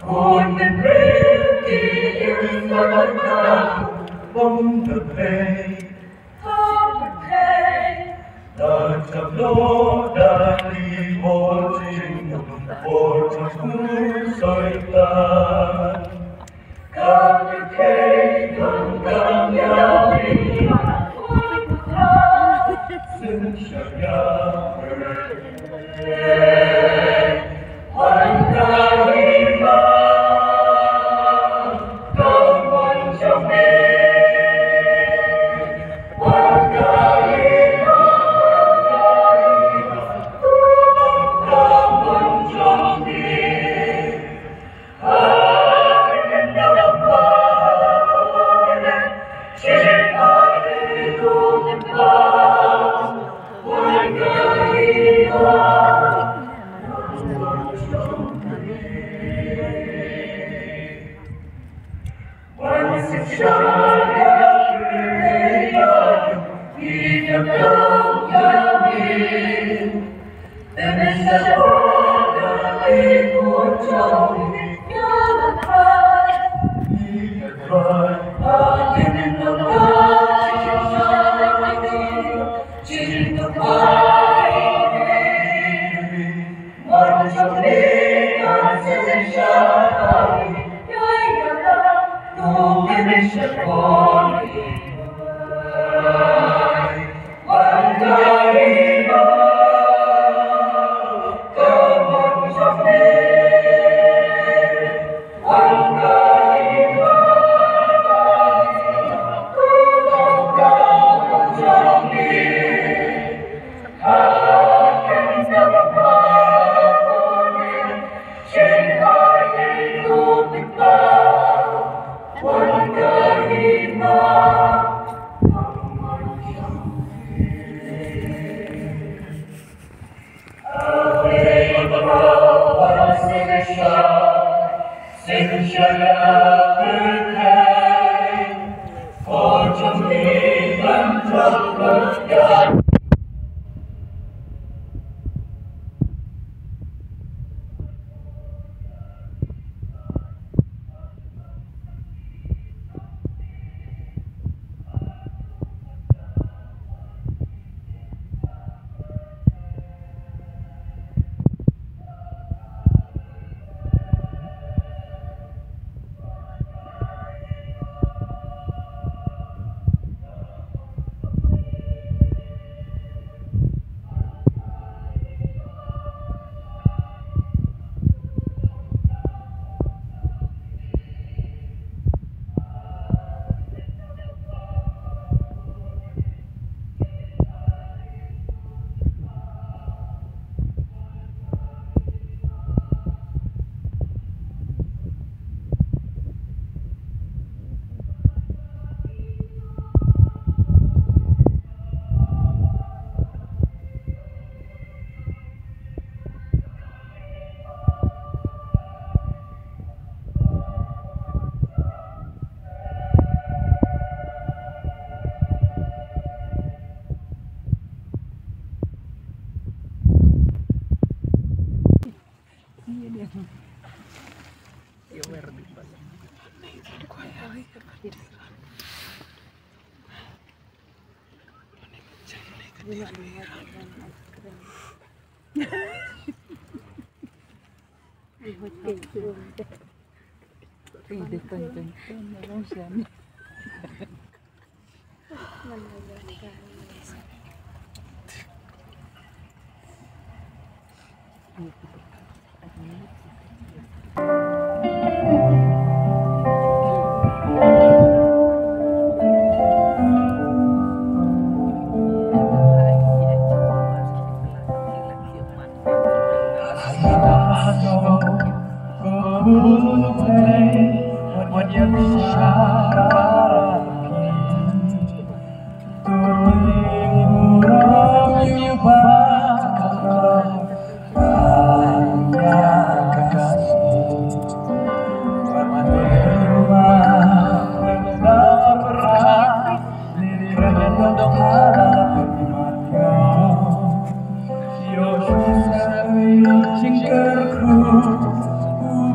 Con mình biết đi in the ground, on the bay, the tableau đã đi vô trình vô trong soi tan. Các cái gần gần nhau đi, xin chào nhau. Hoàng ca đi mà, cảm ơn trong mi. Hoàng ca đi mà, cảm ơn trong mi. Hãy đến đâu qua, chỉ hãy cùng ta. Hoàng ca đi mà. Once it's shot out he can go down then it's a he will tell me you're cry he can cry I didn't know she's the fire one of me I'm shot no finish the body. One day, come on, someday. One day, come on, someday. I can never find it. She hardly could be found. One day,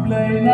Thank you.